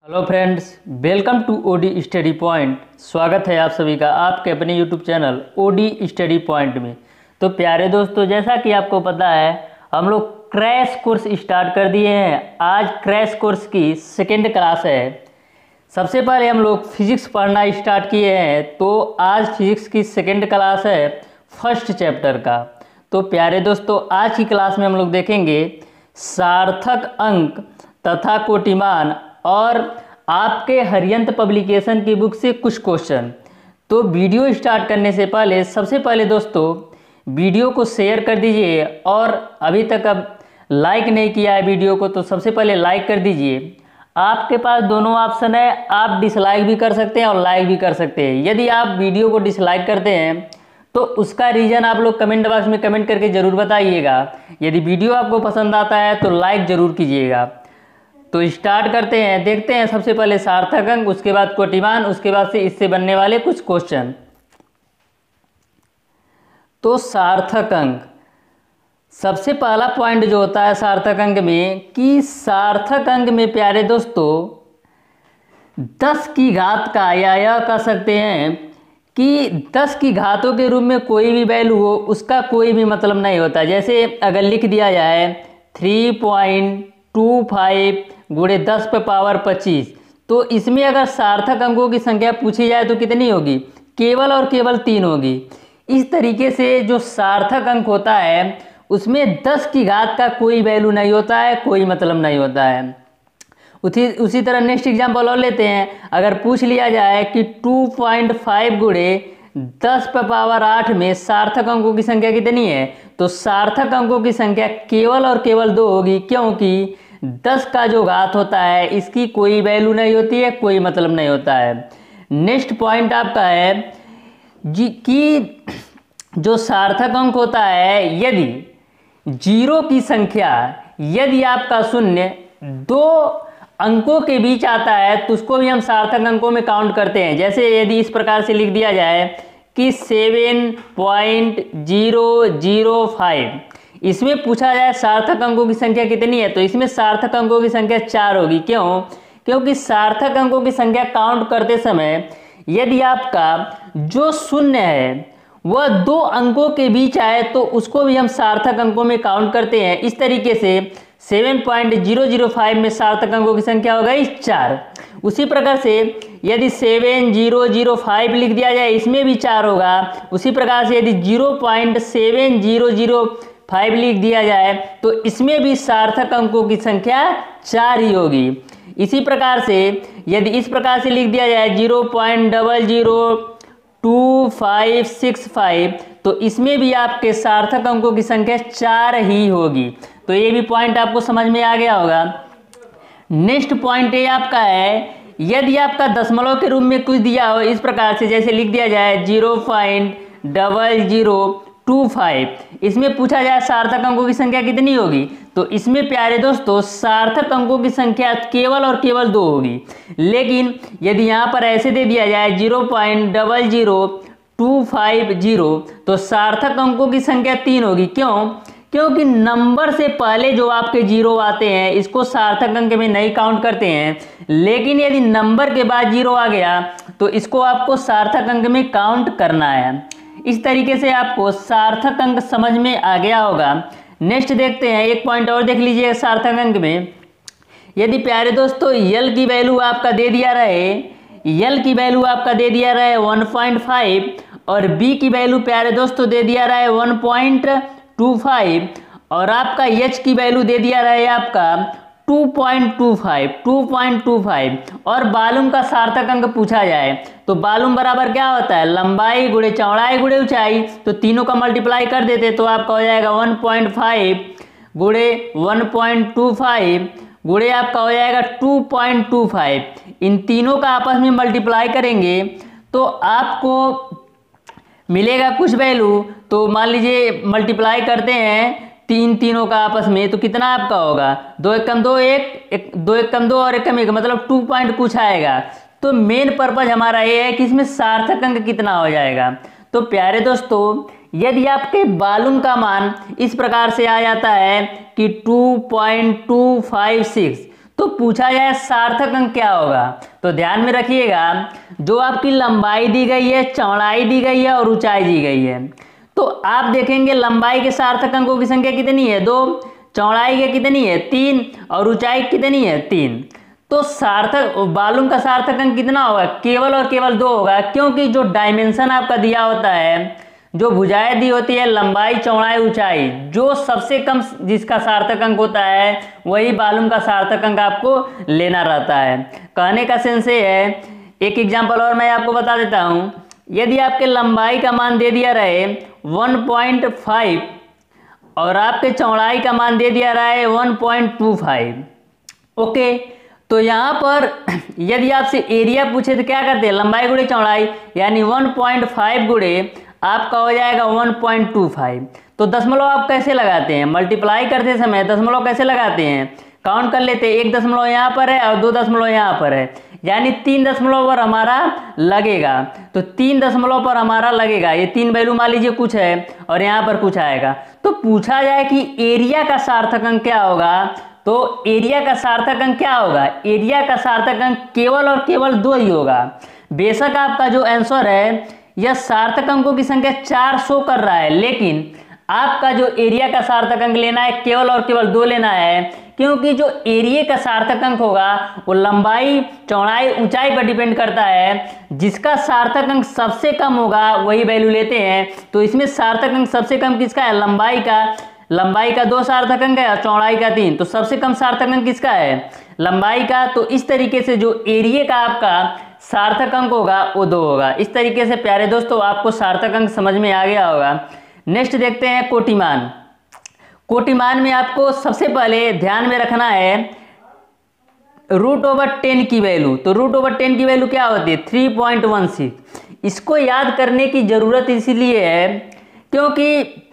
Hello friends, welcome to OD study point. स्वागत है आप सभी का आपके अपने YouTube channel OD study point में। तो प्यारे दोस्तों, जैसा कि आपको पता है हम लोग क्रैश कोर्स स्टार्ट कर दिए हैं। आज क्रैश कोर्स की सेकेंड क्लास है। सबसे पहले हम लोग फिजिक्स पढ़ना स्टार्ट किए हैं, तो आज फिजिक्स की सेकेंड क्लास है फर्स्ट चैप्टर का। तो प्यारे दोस्तों, आज की क्लास में हम लोग देखेंगे सार्थक अंक तथा कोटिमान और आपके हरियंत पब्लिकेशन की बुक से कुछ क्वेश्चन। तो वीडियो स्टार्ट करने से पहले सबसे पहले दोस्तों वीडियो को शेयर कर दीजिए, और अभी तक अब लाइक नहीं किया है वीडियो को तो सबसे पहले लाइक कर दीजिए। आपके पास दोनों ऑप्शन है, आप डिसलाइक भी कर सकते हैं और लाइक भी कर सकते हैं। यदि आप वीडियो को डिसलाइक करते हैं तो उसका रीज़न आप लोग कमेंट बॉक्स में कमेंट करके ज़रूर बताइएगा। यदि वीडियो आपको पसंद आता है तो लाइक ज़रूर कीजिएगा। तो स्टार्ट करते हैं, देखते हैं सबसे पहले सार्थक अंक, उसके बाद कोटिमान, उसके बाद से इससे बनने वाले कुछ क्वेश्चन। तो सार्थक अंक, सबसे पहला पॉइंट जो होता है सार्थक अंक में कि सार्थक अंक में प्यारे दोस्तों 10 की घात का या यह कह सकते हैं कि 10 की घातों के रूप में कोई भी वैल्यू हो उसका कोई भी मतलब नहीं होता। जैसे अगर लिख दिया जाए 3.25 गुणे 10 पे पावर 25, तो इसमें अगर सार्थक अंकों की संख्या पूछी जाए तो कितनी होगी? केवल और केवल 3 होगी। इस तरीके से जो सार्थक अंक होता है उसमें 10 की घात का कोई वैल्यू नहीं होता है, कोई मतलब नहीं होता है। उसी तरह नेक्स्ट एग्जाम्पल और लेते हैं। अगर पूछ लिया जाए कि 2.5 गुणे 10 पे पावर 8 में सार्थक अंकों की संख्या कितनी है, तो सार्थक अंकों की संख्या केवल और केवल 2 होगी, क्योंकि 10 का जो घात होता है इसकी कोई वैल्यू नहीं होती है, कोई मतलब नहीं होता है। नेक्स्ट पॉइंट आपका है कि जो सार्थक अंक होता है, यदि जीरो की संख्या, यदि आपका शून्य 2 अंकों के बीच आता है तो उसको भी हम सार्थक अंकों में काउंट करते हैं। जैसे यदि इस प्रकार से लिख दिया जाए कि 7.005, इसमें पूछा जाए सार्थक अंकों की संख्या कितनी है, तो इसमें सार्थक अंकों की संख्या 4 होगी। क्यों? क्योंकि सार्थक अंकों की संख्या काउंट करते समय यदि आपका जो शून्य है वह 2 अंकों के बीच आए तो उसको भी हम सार्थक अंकों में काउंट करते हैं। इस तरीके से 7.005 में सार्थक अंकों की संख्या हो गई 4। उसी प्रकार से यदि 7005 लिख दिया जाए, इसमें भी 4 होगा। उसी प्रकार से यदि 0.7005 लिख दिया जाए तो इसमें भी सार्थक अंकों की संख्या 4 ही होगी। इसी प्रकार से यदि इस प्रकार से लिख दिया जाए 0.002565, तो इसमें भी आपके सार्थक अंकों की संख्या 4 ही होगी। तो ये भी पॉइंट आपको समझ में आ गया होगा। नेक्स्ट पॉइंट ये आपका है, यदि आपका दशमलव के रूप में कुछ दिया हो इस प्रकार से, जैसे लिख दिया जाए 0.0025, इसमें पूछा जाए सार्थक अंकों की संख्या कितनी होगी, तो इसमें प्यारे दोस्तों सार्थक अंकों की संख्या केवल और केवल 2 होगी। लेकिन यदि यहाँ पर ऐसे दे दिया जाए 0.00250, तो सार्थक अंकों की संख्या 3 होगी। क्यों? क्योंकि नंबर से पहले जो आपके जीरो आते हैं इसको सार्थक अंक में नहीं काउंट करते हैं, लेकिन यदि नंबर के बाद जीरो आ गया तो इसको आपको सार्थक अंक में काउंट करना है। इस तरीके से आपको सार्थक अंक समझ में आ गया होगा। नेक्स्ट देखते हैं, एक पॉइंट और देख लीजिए सार्थक अंक में। यदि प्यारे दोस्तों यल की वैल्यू आपका दे दिया रहे, यल की वैल्यू आपका दे दिया रहे 1.5 और बी की वैल्यू प्यारे दोस्तों दे दिया रहा है 1.25 और आपका एच की वैल्यू दे दिया रहा है आपका 2.25 और बालूम का सार्थक अंक पूछा जाए तो बालूम बराबर क्या होता है? लंबाई गुणे चौड़ाई गुणे ऊंचाई। तो तीनों का मल्टीप्लाई कर देते तो आपका हो जाएगा 1.5 गुणे 1.25 गुणे आपका हो जाएगा 2.25। इन तीनों का आपस में मल्टीप्लाई करेंगे तो आपको मिलेगा कुछ वैल्यू। तो मान लीजिए मल्टीप्लाई करते हैं तीनों का आपस में, तो कितना आपका होगा? 2 एकम 2 1, 2 एकम 2 और 1 एकम 1, मतलब 2 पॉइंट कुछ आएगा। तो मेन पर्पज हमारा ये है कि इसमें सार्थक अंक कितना हो जाएगा। तो प्यारे दोस्तों, यदि आपके बालूम का मान इस प्रकार से आ जाता है कि 2.256, तो पूछा जाए सार्थक अंक क्या होगा, तो ध्यान में रखिएगा जो आपकी लंबाई दी गई है, चौड़ाई दी गई है और ऊंचाई दी गई है, तो आप देखेंगे लंबाई के सार्थक अंकों की संख्या कितनी है 2, चौड़ाई के कितनी है 3 और ऊंचाई कितनी है 3। तो सार्थक वॉल्यूम का सार्थक अंक कितना होगा, केवल और केवल 2 होगा, क्योंकि जो डायमेंशन आपका दिया होता है, जो भुजाएं दी होती है, लंबाई चौड़ाई ऊंचाई, जो सबसे कम जिसका सार्थक अंक होता है वही वॉल्यूम का सार्थक अंक आपको लेना रहता है। कहने का सेंस ये है, एक एग्जांपल और मैं आपको बता देता हूं, यदि आपके लंबाई का मान दे दिया रहे 1.5 और आपके चौड़ाई का मान दे दिया रहा है 1.25, ओके, तो यहाँ पर यदि आपसे एरिया पूछे तो क्या करते हैं, लंबाई गुणे चौड़ाई, यानी 1.5 गुणे आपका हो जाएगा 1.25। तो दशमलव आप कैसे लगाते हैं, मल्टीप्लाई करते समय दशमलव कैसे लगाते हैं, काउंट कर लेते हैं, 1 दशमलव यहाँ पर है और 2 दशमलव यहाँ पर है, यानी 3 दशमलव पर हमारा लगेगा। तो 3 दशमलव पर हमारा लगेगा, ये 3 वैल्यू मान लीजिए कुछ है और यहाँ पर कुछ आएगा। तो पूछा जाए कि एरिया का सार्थक अंक क्या होगा, तो एरिया का सार्थक अंक क्या होगा, एरिया का सार्थक अंक केवल और केवल 2 ही होगा। बेशक आपका जो आंसर है यह सार्थक अंकों की संख्या 4 शो कर रहा है, लेकिन आपका जो एरिया का सार्थक अंक लेना है केवल और केवल 2 लेना है, क्योंकि जो एरिया का सार्थक अंक होगा वो लंबाई चौड़ाई ऊंचाई पर डिपेंड करता है, जिसका सार्थक अंक सबसे कम होगा वही वैल्यू लेते हैं। तो इसमें सार्थक अंक सबसे कम किसका है, लंबाई का 2 सार्थक अंक है और चौड़ाई का 3, तो सबसे कम सार्थक अंक किसका है, लंबाई का। तो इस तरीके से जो एरिया का आपका सार्थक अंक होगा वो 2 होगा। इस तरीके से प्यारे दोस्तों आपको सार्थक अंक समझ में आ गया होगा। नेक्स्ट देखते हैं कोटिमान। कोटिमान में आपको सबसे पहले ध्यान में रखना है √10 की वैल्यू। तो √10 की वैल्यू क्या होती है, 3.16। इसको याद करने की जरूरत इसलिए है क्योंकि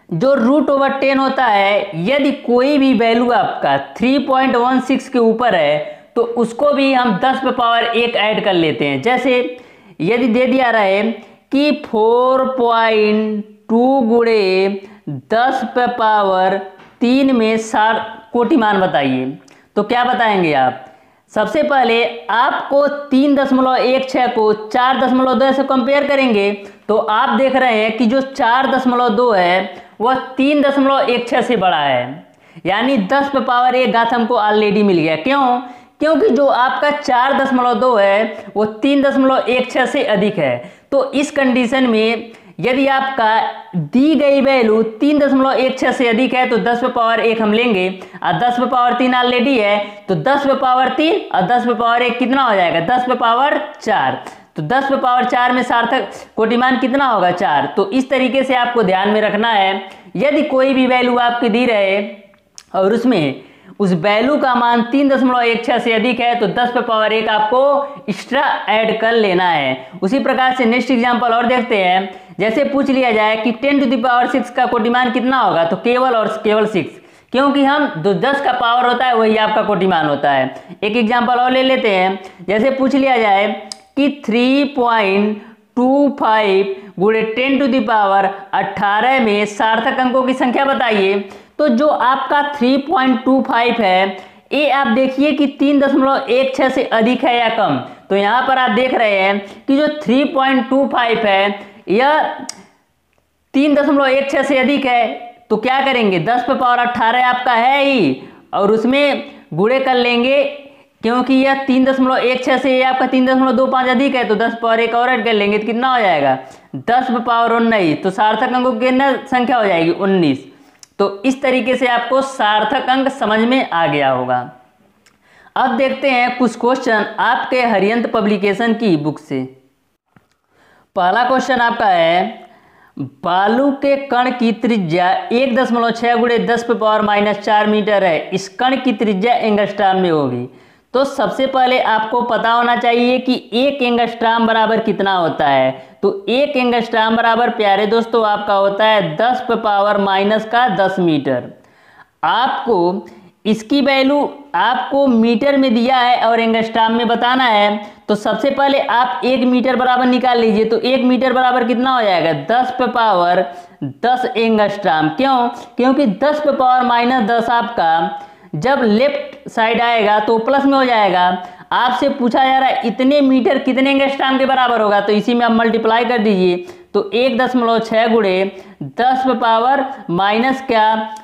जो √10 होता है, यदि कोई भी वैल्यू आपका 3.16 के ऊपर है तो उसको भी हम 10 पे पावर 1 ऐड कर लेते हैं। जैसे यदि दे दिया रहे कि 4.2 गुणे 10 पे पावर 3 में कोटिमान बताइए, तो क्या बताएंगे आप, सबसे पहले आपको 3.16 को 4.2 से कंपेयर करेंगे, तो आप देख रहे हैं कि जो 4.2 है वह 3.16 से बड़ा है, यानी 10 पे पावर 1 घात हमको ऑलरेडी मिल गया। क्यों, क्योंकि जो आपका 4.2 है वो 3.16 से अधिक है। तो इस कंडीशन में यदि आपका दी गई वैल्यू 3.16 से अधिक है तो 10 पे पावर 1 हम लेंगे, और 10 पे पावर 3 ऑलरेडी है, तो 10 पे पावर 3 और 10 पे पावर 1 कितना हो जाएगा, 10 पे पावर 4। तो 10 पे पावर 4 में सार्थक कोटिमान कितना होगा, 4। तो इस तरीके से आपको ध्यान में रखना है, यदि कोई भी वैल्यू आपकी दी रहे और उसमें उस वैल्यू का मान 3.16 से अधिक है तो 10 पे पावर 1 आपको एक्स्ट्रा ऐड कर लेना है। उसी प्रकार से नेक्स्ट एग्जांपल और देखते हैं। जैसे पूछ लिया जाए कि 10⁶ का कोटिमान कितना होगा, तो केवल और केवल 6, क्योंकि हम जो 10 का पावर होता है वही आपका कोटिमान होता है। एक एग्जांपल और ले लेते हैं। जैसे पूछ लिया जाए कि 3.25 गुणे 10⁻18 में सार्थक अंकों की संख्या बताइए, तो जो आपका 3.25 है ये आप देखिए कि 3.16 से अधिक है या कम। तो यहाँ पर आप देख रहे हैं कि जो 3.25 है यह 3.16 से अधिक है, तो क्या करेंगे, 10 पे पावर 18 आपका है ही और उसमें गुणे कर लेंगे, क्योंकि यह 3.16 से आपका 3.25 अधिक है, तो 10 पावर 1 और ऐड कर लेंगे तो कितना हो जाएगा, 10 पे पावर 19। तो सार्थक अंकों की कितना संख्या हो जाएगी, 19। तो इस तरीके से आपको सार्थक अंक समझ में आ गया होगा। अब देखते हैं कुछ क्वेश्चन आपके हरियंत पब्लिकेशन की बुक से। पहला क्वेश्चन आपका है, बालू के कण की त्रिज्या 1.6 गुणे 10 पे पावर -4 मीटर है, इस कण की त्रिज्या एंगस्ट्राम में होगी। तो सबसे पहले आपको पता होना चाहिए कि 1 एंगस्ट्राम बराबर कितना होता है। तो 1 एंगस्ट्राम बराबर प्यारे दोस्तों आपका होता है 10 पे पावर -10 मीटर। आपको इसकी वैल्यू आपको मीटर में दिया है और एंगस्ट्राम में बताना है। तो सबसे पहले आप 1 मीटर बराबर निकाल लीजिए। तो 1 मीटर बराबर कितना हो जाएगा, 10 पे पावर 10 एंगस्ट्राम। क्यों, क्योंकि 10 पे पावर -10 आपका जब लेफ्ट साइड आएगा तो प्लस में हो जाएगा। आपसे पूछा जा रहा है इतने मीटर कितने एंगस्ट्रॉम के बराबर होगा, तो इसी में आप मल्टीप्लाई कर दीजिए। तो 1.6 गुणे 10 पे पावर माइनस क्या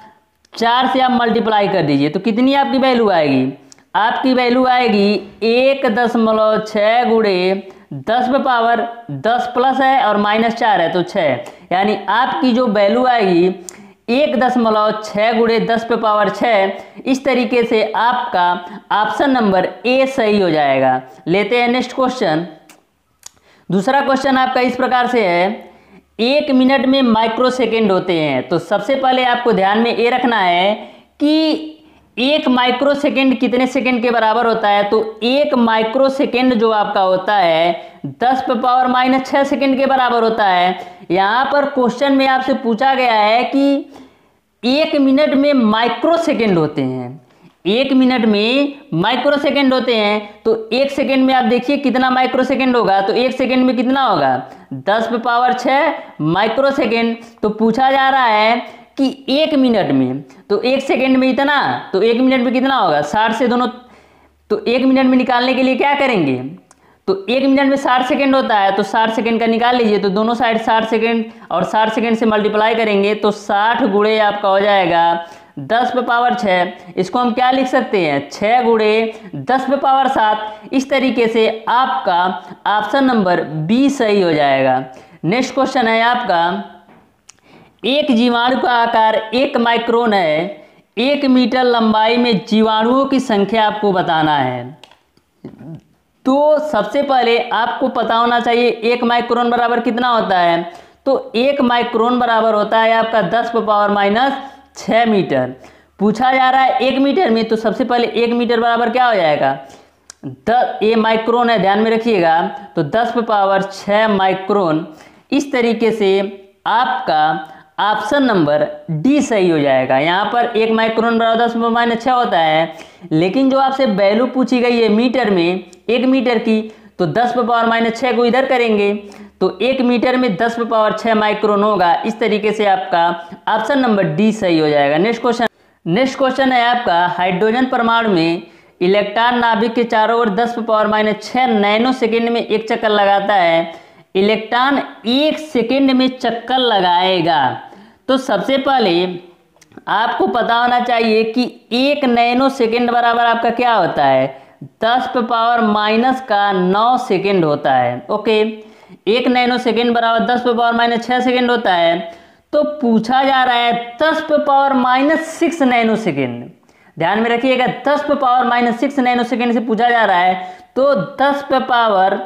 4 से आप मल्टीप्लाई कर दीजिए, तो कितनी आपकी वैल्यू आएगी? आपकी वैल्यू आएगी 1.6 गुणे 10 पे पावर 10 प्लस है और माइनस 4 है तो 6, यानी आपकी जो वैल्यू आएगी 1.6 गुणे 10 पे पावर 6। इस तरीके से आपका ऑप्शन नंबर ए सही हो जाएगा। लेते हैं नेक्स्ट क्वेश्चन। दूसरा क्वेश्चन आपका इस प्रकार से है, 1 मिनट में माइक्रो सेकेंड होते हैं। तो सबसे पहले आपको ध्यान में ये रखना है कि 1 माइक्रो सेकेंड कितने सेकेंड के बराबर होता है। तो 1 माइक्रो सेकेंड जो आपका होता है 10 पे पावर माइनस 6 सेकेंड के बराबर होता है। यहाँ पर क्वेश्चन में आपसे पूछा गया है कि 1 मिनट में माइक्रो सेकेंड होते हैं, 1 मिनट में माइक्रो सेकेंड होते हैं। तो 1 सेकेंड में आप देखिए कितना माइक्रो सेकेंड होगा, तो 1 सेकेंड में कितना होगा 10 पे पावर 6 माइक्रो सेकेंड। तो पूछा जा रहा है कि 1 मिनट में, तो 1 सेकेंड में इतना, तो 1 मिनट में कितना होगा 60 से दोनों, तो 1 मिनट में निकालने के लिए क्या करेंगे, तो 1 मिनट में 60 सेकेंड होता है तो 60 सेकेंड का निकाल लीजिए। तो दोनों साइड 60 सेकेंड और 60 सेकेंड से मल्टीप्लाई करेंगे तो 60 गुणे आपका हो जाएगा 10 पे पावर 6। इसको हम क्या लिख सकते हैं 6 गुणे 10 पे पावर 7। इस तरीके से आपका ऑप्शन नंबर बी सही हो जाएगा। नेक्स्ट क्वेश्चन है आपका, एक जीवाणु का आकार 1 माइक्रोन है, 1 मीटर लंबाई में जीवाणुओं की संख्या आपको बताना है। तो सबसे पहले आपको पता होना चाहिए 1 माइक्रोन बराबर कितना होता है। तो 1 माइक्रोन बराबर होता है आपका 10 पे पावर माइनस 6 मीटर। पूछा जा रहा है 1 मीटर में, तो सबसे पहले 1 मीटर बराबर क्या हो जाएगा, ये माइक्रोन है ध्यान में रखिएगा, तो 10 पे पावर 6 माइक्रोन। इस तरीके से आपका ऑप्शन नंबर डी सही हो जाएगा। यहाँ पर 1 माइक्रोन बराबर 10 पे माइनस 6 होता है, लेकिन जो आपसे वैल्यू पूछी गई है मीटर में 1 मीटर की, तो 10 पे पावर माइनस 6 को इधर करेंगे तो 1 मीटर में 10 पे पावर 6 माइक्रोन होगा। इस तरीके से आपका ऑप्शन नंबर डी सही हो जाएगा। नेक्स्ट क्वेश्चन है आपका, हाइड्रोजन परमाणु में इलेक्ट्रॉन नाभिक के चारों ओर 10 पे पावर माइनस 6 नैनो सेकेंड में एक चक्कर लगाता है। इलेक्ट्रॉन 1 सेकेंड में चक्कर लगाएगा। तो सबसे पहले आपको पता होना चाहिए कि 1 नैनो सेकेंड बराबर आपका क्या होता है 10 पे पावर माइनस का 9 सेकेंड होता है। ओके, 1 नैनो सेकेंड बराबर 10 पे पावर माइनस 6 सेकेंड होता है। तो पूछा जा रहा है 10 पे पावर माइनस 6 नैनो सेकेंड। ध्यान में रखिएगा 10 पे पावर माइनस 6 नैनो सेकेंड से पूछा जा रहा है। तो 10 पे पावर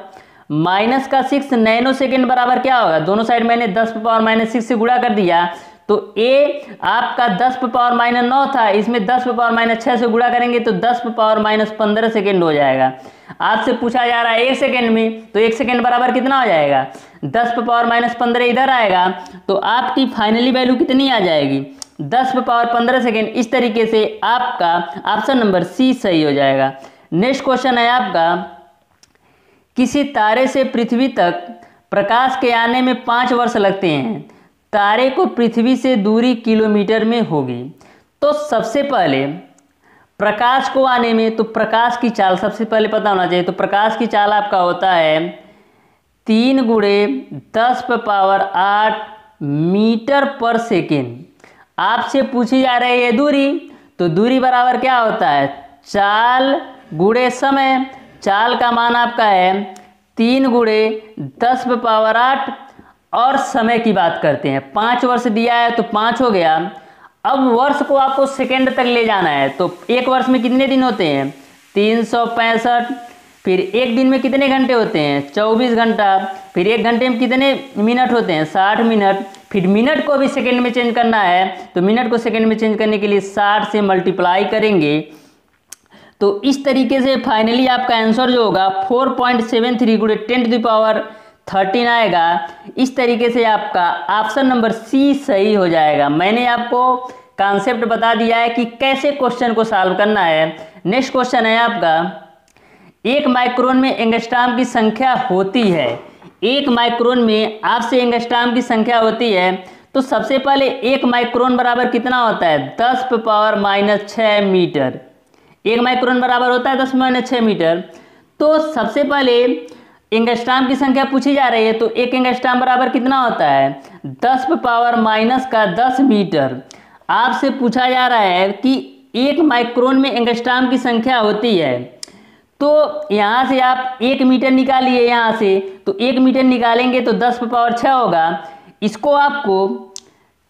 माइनस का 6 नैनो सेकेंड बराबर क्या होगा, दोनों साइड मैंने 10 पे पावर माइनस 6 से गुणा कर दिया। तो ए आपका 10 पे पावर माइनस 9 था, इसमें 10 पे पावर माइनस 6 से गुणा करेंगे तो 10 पे पावर माइनस 15 सेकेंड हो जाएगा। आपसे पूछा जा रहा है 1 सेकेंड में, तो 1 सेकेंड बराबर कितना हो जाएगा 10 पे पावर माइनस 15 इधर आएगा, तो आपकी फाइनली वैल्यू कितनी आ जाएगी 10 पे पावर 15 सेकेंड। इस तरीके से आपका ऑप्शन नंबर सी सही हो जाएगा। नेक्स्ट क्वेश्चन है आपका, किसी तारे से पृथ्वी तक प्रकाश के आने में 5 वर्ष लगते हैं, तारे को पृथ्वी से दूरी किलोमीटर में होगी। तो सबसे पहले प्रकाश को आने में, तो प्रकाश की चाल सबसे पहले पता होना चाहिए। तो प्रकाश की चाल आपका होता है 3 गुणे 10 पे पावर 8 मीटर पर सेकेंड। आपसे पूछी जा रही है दूरी, तो दूरी बराबर क्या होता है चाल गुणे समय। चाल का मान आपका है 3 गुणे 10 पे पावर 8 और समय की बात करते हैं 5 वर्ष दिया है तो 5 हो गया। अब वर्ष को आपको सेकेंड तक ले जाना है, तो एक वर्ष में कितने दिन होते हैं 365। फिर एक दिन में कितने घंटे होते हैं 24 घंटा। फिर एक घंटे में कितने मिनट होते हैं 60 मिनट। फिर मिनट को भी सेकेंड में चेंज करना है, तो मिनट को सेकेंड में चेंज करने के लिए 60 से मल्टीप्लाई करेंगे। तो इस तरीके से फाइनली आपका आंसर जो होगा 4.73 गुणे 10 टू द पावर 13 आएगा। इस तरीके से आपका ऑप्शन नंबर सी सही हो जाएगा। मैंने आपको कॉन्सेप्ट बता दिया है कि कैसे क्वेश्चन को सॉल्व करना है। नेक्स्ट क्वेश्चन है आपका, 1 माइक्रोन में एंगस्ट्रॉम की संख्या होती है। 1 माइक्रोन में आपसे एंगस्ट्रॉम की संख्या होती है, तो तो सबसे पहले 1 माइक्रोन बराबर कितना होता है? 10⁻⁻6 मीटर। 1 माइक्रोन बराबर होता है 10⁻6 मीटर। तो सबसे पहले एंगस्ट्राम की संख्या पूछी जा रही है, तो 1 एंगस्ट्राम बराबर कितना होता है? 10⁻⁻10 मीटर। आपसे पूछा जा रहा है कि 1 माइक्रोन में एंगस्ट्राम की संख्या होती है, तो यहाँ से आप 1 मीटर निकालिए। यहाँ से तो 1 मीटर निकालेंगे तो 10⁻6 होगा। इसको आपको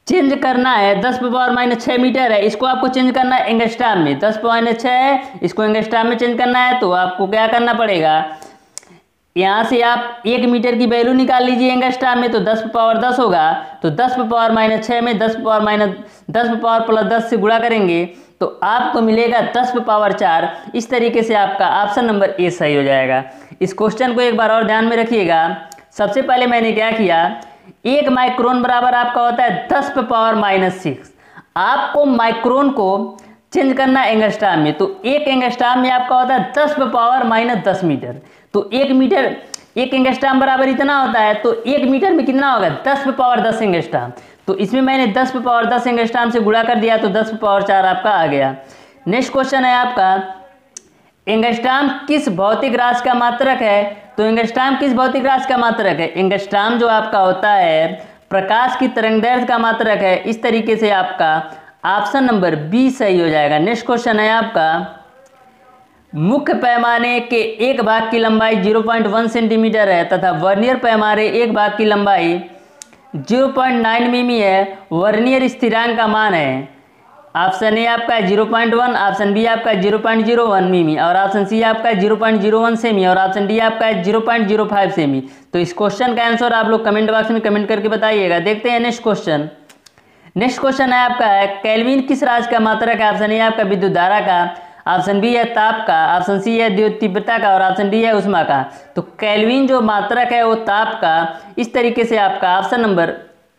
चेंज करना है, 10⁻6 मीटर है, इसको आपको चेंज करना है एंगस्ट्राम में। 10⁻6 है, इसको एंगस्ट्राम में चेंज करना है, तो आपको क्या करना पड़ेगा? यहाँ से आप 1 मीटर की वैल्यू निकाल लीजिए एंगस्ट्राम में, तो 10⁻10 होगा। तो 10⁻6 में 10⁻+10 से गुणा करेंगे तो आपको मिलेगा 10⁻4। इस तरीके से आपका ऑप्शन नंबर ए सही हो जाएगा। इस क्वेश्चन को एक बार और ध्यान में रखिएगा। सबसे पहले मैंने क्या किया, 1 माइक्रोन बराबर आपका होता है 10⁻6। आपको माइक्रोन को चेंज करना है एंगस्ट्राम में, तो 1 एंगस्ट्राम में आपका होता है 10⁻10 मीटर। तो 1 एंगस्ट्राम बराबर इतना होता है, तो 1 मीटर में कितना होगा? 10⁻10 एंगस्ट्राम। तो इसमें मैंने 10⁻10 एंगस्ट्राम से गुणा कर दिया, तो 10⁻4 आपका आ गया। नेक्स्ट क्वेश्चन है आपका, एंगस्ट्राम किस भौतिक राशि का मात्रक है? तो एंगस्ट्राम किस भौतिक राशि का मात्रक है? एंगस्ट्राम जो आपका होता है प्रकाश की तरंगदैर्घ्य का मात्रक है। इस तरीके से आपका ऑप्शन नंबर बी सही हो जाएगा। नेक्स्ट क्वेश्चन है आपका, मुख्य पैमाने के एक भाग की लंबाई 0.1 सेंटीमीटर है तथा वर्नियर पैमाने एक भाग की लंबाई 0.9 मिमी है। वर्नियर स्थिरांक का मान है, ऑप्शन ए आपका है 0.1, ऑप्शन बी आपका है 0.01 मिमी, और ऑप्शन सी आपका है 0.01 सेमी, और ऑप्शन डी आपका है 0.05 सेमी। तो इस क्वेश्चन का आंसर आप लोग कमेंट बॉक्स में कमेंट करके बताइएगा। देखते हैं नेक्स्ट क्वेश्चन। नेक्स्ट क्वेश्चन है आपका है, केल्विन किस राशि का मात्रक है? ऑप्शन ए आपका विद्युत धारा का, ऑप्शन बी है ताप का, ऑप्शन सी है द्युत तीव्रता का, और ऑप्शन डी है ऊष्मा का। तो केल्विन जो मात्रक है वो ताप का। इस तरीके से आपका ऑप्शन नंबर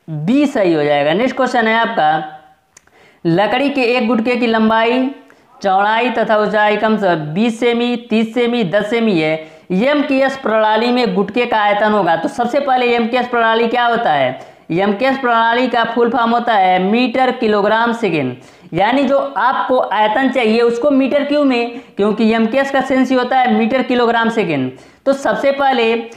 बी सही हो जाएगा। नेक्स्ट क्वेश्चन है आपका, लकड़ी के एक गुटके की लंबाई, चौड़ाई तथा ऊंचाई क्रमशः 20 सेमी, 30 सेमी, 10 सेमी है। एमकेएस प्रणाली में गुटके का आयतन होगा। तो सबसे पहले एमकेएस प्रणाली क्या होता है? एमकेएस प्रणाली का फुल फॉर्म होता है मीटर किलोग्राम सेकेंड। यानी जो आपको आयतन चाहिए उसको मीटर क्यूब में, क्योंकि एमकेएस का सेंस ही होता है मीटर किलोग्राम सेकेंड। तो सबसे पहले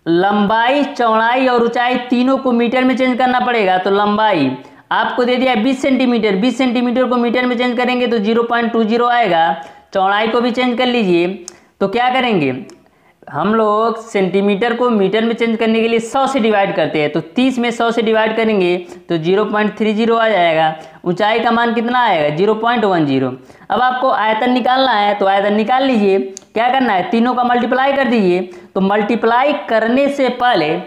लंबाई, चौड़ाई और ऊंचाई तीनों को मीटर में चेंज करना पड़ेगा। तो लंबाई आपको दे दिया 20 सेंटीमीटर, 20 सेंटीमीटर को मीटर में चेंज करेंगे तो 0.20 आएगा। चौड़ाई को भी चेंज कर लीजिए, तो क्या करेंगे हम लोग सेंटीमीटर को मीटर में चेंज करने के लिए 100 से डिवाइड करते हैं। तो 30 में 100 से डिवाइड करेंगे तो 0.30 आ जाएगा। ऊंचाई का मान कितना आएगा? 0.10। अब आपको आयतन निकालना है, तो आयतन निकाल लीजिए। क्या करना है? तीनों का मल्टीप्लाई कर दीजिए। तो मल्टीप्लाई करने से पहले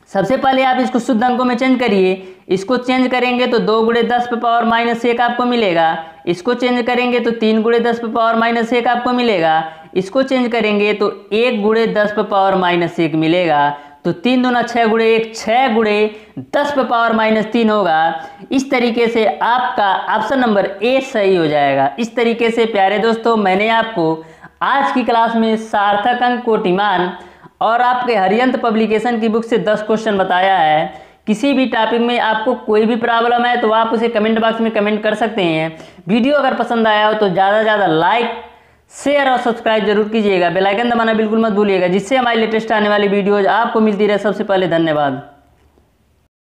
सबसे पहले आप इसको शुद्ध अंकों में चेंज करिए। इसको चेंज करेंगे तो 2 × 10⁻⁻1 आपको मिलेगा। इसको चेंज करेंगे तो 3 × 10⁻⁻1 आपको मिलेगा। इसको चेंज करेंगे तो 1 × 10⁻⁻1 मिलेगा। तो 3 दूना 6 × 1 6 × 10⁻³ होगा। इस तरीके से आपका ऑप्शन नंबर ए सही हो जाएगा। इस तरीके से प्यारे दोस्तों मैंने आपको आज की क्लास में सार्थक अंक कोटिमान और आपके हरियंत पब्लिकेशन की बुक से 10 क्वेश्चन बताया है। किसी भी टॉपिक में आपको कोई भी प्रॉब्लम है तो आप उसे कमेंट बॉक्स में कमेंट कर सकते हैं। वीडियो अगर पसंद आया हो तो ज़्यादा से ज़्यादा लाइक, शेयर और सब्सक्राइब जरूर कीजिएगा। बेल आइकन दबाना बिल्कुल मत भूलिएगा, जिससे हमारी लेटेस्ट आने वाली वीडियोज आपको मिलती रहे सबसे पहले। धन्यवाद।